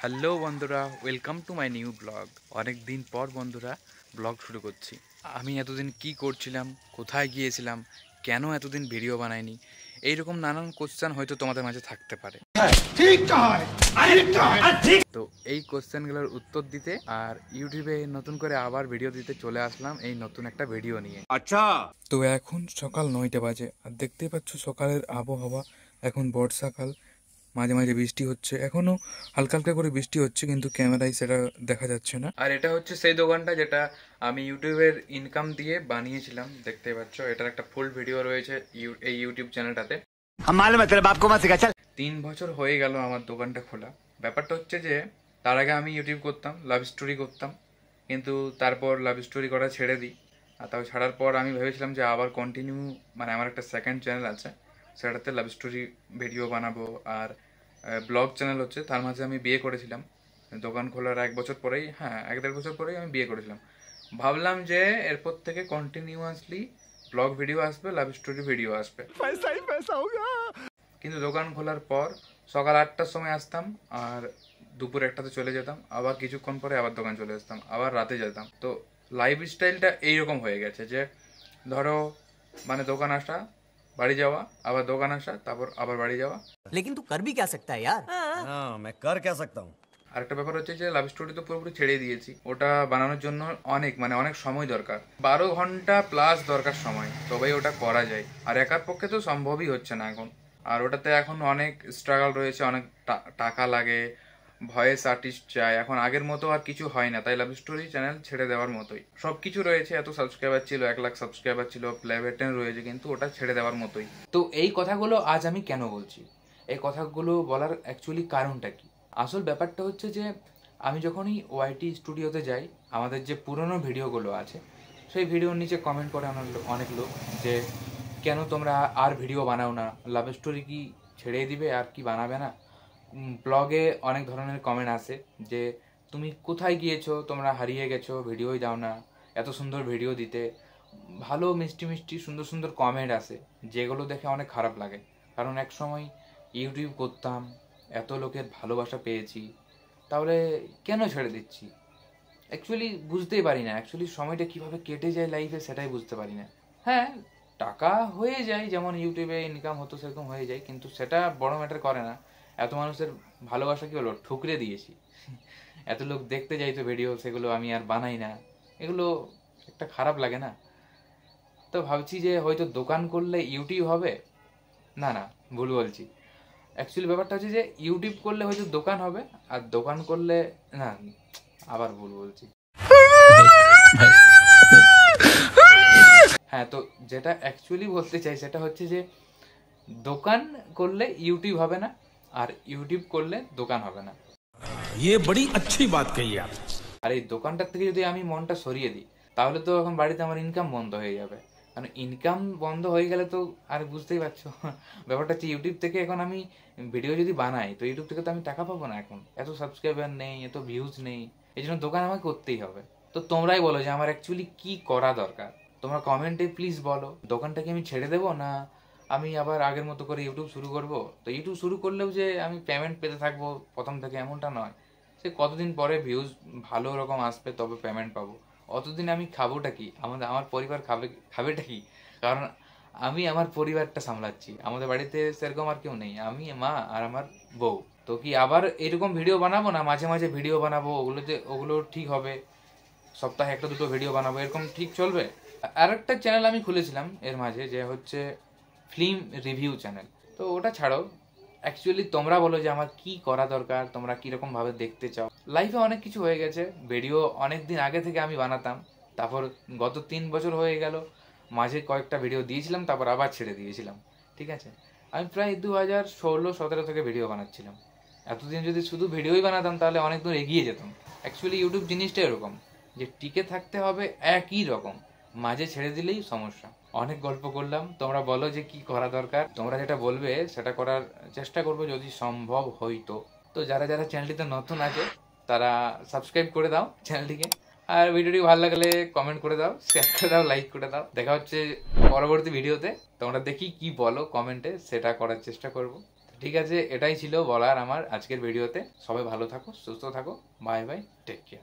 Hello বন্ধুরা, welcome to my new blog. অনেক দিন পর বন্ধুরা ব্লগ শুরু করছি। আমি এতদিন কি করছিলাম, কোথায় গিয়েছিলাম, কেন এতদিন ভিডিও বানাইনি, এইরকম নানান কোশ্চেন হয়তো তোমাদের মাঝে থাকতে পারে। তো এই কোশ্চেনগুলোর উত্তর দিতে আর ইউটিউবে নতুন করে আবার ভিডিও দিতে চলে আসলাম এই নতুন একটা ভিডিও নিয়ে। আচ্ছা, তো এখন সকাল 9টা বাজে আর দেখতেই পাচ্ছ সকালের আবহাওয়া। এখন বর্ষাকাল, মাঝে মাঝে বৃষ্টি হচ্ছে, এখনো হালকা হালকা করে বৃষ্টি হচ্ছে কিন্তু ক্যামেরায় সেটা দেখা যাচ্ছে না। আর এটা হচ্ছে সেই দোকানটা যেটা আমি ইউটিউবের ইনকাম দিয়ে বানিয়েছিলাম। দেখতে পাচ্ছ এটার একটা ফুল ভিডিও রয়েছে এই ইউটিউব চ্যানেলটাতে। 3 বছর হয়ে গেল আমার দোকানটা খোলা। ব্যাপারটা হচ্ছে যে তার আগে আমি ইউটিউব করতাম, লাভ স্টোরি করতাম, কিন্তু তারপর লাভ স্টোরি করা ছেড়ে দিই। আর তাও ছাড়ার পর আমি ভেবেছিলাম যে আবার কন্টিনিউ, মানে আমার একটা সেকেন্ড চ্যানেল আছে, সেটাতে লাভ স্টোরি ভিডিও বানাবো। আর ব্লগ চ্যানেল হচ্ছে, তার মাঝে আমি বিয়ে করেছিলাম দোকান খোলার 1 বছর পরেই, হ্যাঁ 1-1.5 বছর পরেই আমি বিয়ে করেছিলাম। ভাবলাম যে এরপর থেকে কন্টিনিউয়াসলি ব্লগ ভিডিও আসবে, লাভ স্টোরি ভিডিও আসবে। কিন্তু দোকান খোলার পর সকাল 8টার সময় আসতাম আর দুপুর 1টাতে চলে যেতাম, আবার কিছুক্ষণ পরে আবার দোকান চলে আসতাম, আবার রাতে যেতাম। তো লাইফ স্টাইলটা এইরকম হয়ে গেছে যে ধরো মানে দোকান আসা, বাড়ি যাওয়া, আবার দোকান আসা, তারপর আবার বাড়ি যাওয়া। लेकिन तू कर भी क्या सकता है यार। हाँ मैं कर क्या सकता हूँ। আরেকটা ব্যাপার হচ্ছে যে লাভ স্টোরি তো পুরোপুরি ছেড়ে দিয়েছি। ওটা বানানোর জন্য অনেক সময় দরকার, 12 ঘন্টা প্লাস দরকার সময়, তবেই ওটা করা যায়। আর একার পক্ষে তো সম্ভবই হচ্ছে না এখন। আর ওটাতে এখন অনেক স্ট্রাগল রয়েছে, অনেক টাকা লাগে, ভয়েস আর্টিস্ট চাই। এখন আগের মতো আর কিছু হয় না, তাই লাভ স্টোরি চ্যানেল ছেড়ে দেওয়ার মতোই। সবকিছু রয়েছে, এত সাবস্ক্রাইবার ছিল, 1 লাখ সাবস্ক্রাইবার ছিল, প্লে বাটন রয়েছে, কিন্তু ওটা ছেড়ে দেওয়ার মতোই। তো এই কথাগুলো আজ আমি কেন বলছি, এই কথাগুলো বলার অ্যাকচুয়ালি কারণটা কি? আসল ব্যাপারটা হচ্ছে যে আমি যখনই ওয়াইটি স্টুডিওতে যাই, আমাদের যে পুরনো ভিডিওগুলো আছে সেই ভিডিওর নিচে কমেন্ট করে অনেক লোক যে কেন তোমরা আর ভিডিও বানাও না, লাভ স্টোরি কি ছেড়ে দিবে আর কি বানাবে না। ব্লগে অনেক ধরনের কমেন্ট আসে যে তুমি কোথায় গিয়েছো, তোমরা হারিয়ে গেছো, ভিডিওই দাও না, এত সুন্দর ভিডিও দিতে। ভালো মিষ্টি মিষ্টি সুন্দর সুন্দর কমেন্ট আসে, যেগুলো দেখে অনেক খারাপ লাগে। কারণ এক সময় ইউটিউব করতাম, এত লোকের ভালোবাসা পেয়েছি, তাহলে কেন ছেড়ে দিচ্ছি? অ্যাকচুয়ালি বুঝতেই পারি না, অ্যাকচুয়ালি সময়টা কিভাবে কেটে যায় লাইফে সেটাই বুঝতে পারি না। হ্যাঁ, টাকা হয়ে যায়, যেমন ইউটিউবে ইনকাম হতো সেরকম হয়ে যায়, কিন্তু সেটা বড় ম্যাটার করে না। এত মানুষের ভালোবাসা কি হলো, ঠুকরে দিয়েছি। এত লোক দেখতে যাইতো ভিডিও, সেগুলো আমি আর বানাই না, এগুলো একটা খারাপ লাগে না। তো ভাবছি যে হয়তো দোকান করলে ইউটিউব হবে। না না, ভুল বলছি। অ্যাকচুয়ালি ব্যাপারটা হচ্ছে যে ইউটিউব করলে হয়তো দোকান হবে, আর দোকান করলে না, আবার ভুল বলছি। হ্যাঁ, তো যেটা অ্যাকচুয়ালি বলতে চাই সেটা হচ্ছে যে দোকান করলে ইউটিউব হবে না, আর ইউটিউব করলে দোকান হবে না। ये बड़ी अच्छी बात कही आप। আর এই দোকানটার থেকে যদি আমি মনটা সরিয়ে দিই, তাহলে তো এখন বাড়িতে আমার ইনকাম বন্ধ হয়ে যাবে। কারণ ইনকাম বন্ধ হয়ে গেলে তো আর বুঝতেই পারছো ব্যাপারটা হচ্ছে ইউটিউব থেকে এখন আমি ভিডিও যদি বানাই তো ইউটিউব থেকে তো আমি টাকা পাবো না। এখন এত সাবস্ক্রাইবার নেই, এত ভিউজ নেই, এই জন্য দোকান আমাকে করতেই হবে। তো তোমরাই বলো যে আমার অ্যাকচুয়ালি কি করা দরকার। তোমরা কমেন্টে প্লিজ বলো, দোকানটাকে আমি ছেড়ে দেবো না আমি আবার আগের মতো করে ইউটিউব শুরু করব। তো ইউটিউব শুরু করলেও যে আমি পেমেন্ট পেতে থাকবো প্রথম থেকে, এমনটা নয়। সে কতদিন পরে ভিউজ ভালো রকম আসবে তবে পেমেন্ট পাবো। অতদিন আমি খাবোটা কি, আমার পরিবার খাবেটা কি? কারণ আমি আমার পরিবারটা সামলাচ্ছি, আমাদের বাড়িতে সেরকম আর কেউ নেই, আমি, মা আর আমার বউ। তো কি আবার এরকম ভিডিও বানাবো না, মাঝে মাঝে ভিডিও বানাবো, ওগুলো ঠিক হবে, সপ্তাহে 1-2 ভিডিও বানাবো, এরকম ঠিক চলবে? আর একটা চ্যানেল আমি খুলেছিলাম এর মাঝে, যে হচ্ছে ফিল্ম রিভিউ চ্যানেল। তো ওটা ছাড়ো, অ্যাকচুয়ালি তোমরা বলো যে আমার কি করা দরকার, তোমরা কিরকম ভাবে দেখতে চাও। লাইফে অনেক কিছু হয়ে গেছে, ভিডিও অনেক দিন আগে থেকে আমি বানাতাম, তারপর গত 3 বছর হয়ে গেল মাঝে কয়েকটা ভিডিও দিয়েছিলাম, তারপর আবার ছেড়ে দিয়েছিলাম। ঠিক আছে, আমি প্রায় 2016-17 থেকে ভিডিও বানাচ্ছিলাম। এতদিন যদি শুধু ভিডিওই বানাতাম তাহলে অনেক দূর এগিয়ে যেতাম। অ্যাকচুয়ালি ইউটিউব জিনিসটা এরকম যে টিকে থাকতে হবে একই রকম, মাঝে ছেড়ে দিলেই সমস্যা। অনেক গল্প করলাম, তোমরা বলো যে কি করা দরকার, তোমরা যেটা বলবে সেটা করার চেষ্টা করবো যদি সম্ভব হইতো। তো যারা যারা চ্যানেলটিতে নতুন আছে তারা সাবস্ক্রাইব করে দাও চ্যানেলটিকে, আর ভিডিওটি ভালো লাগলে কমেন্ট করে দাও, শেয়ার করে দাও, লাইক করে দাও। দেখা হচ্ছে পরবর্তী ভিডিওতে, তোমরা দেখি কি বলো কমেন্টে, সেটা করার চেষ্টা করবো। ঠিক আছে, এটাই ছিল বলার আমার আজকের ভিডিওতে। সবাই ভালো থাকো, সুস্থ থাকো, বাই বাই, টেক কেয়ার।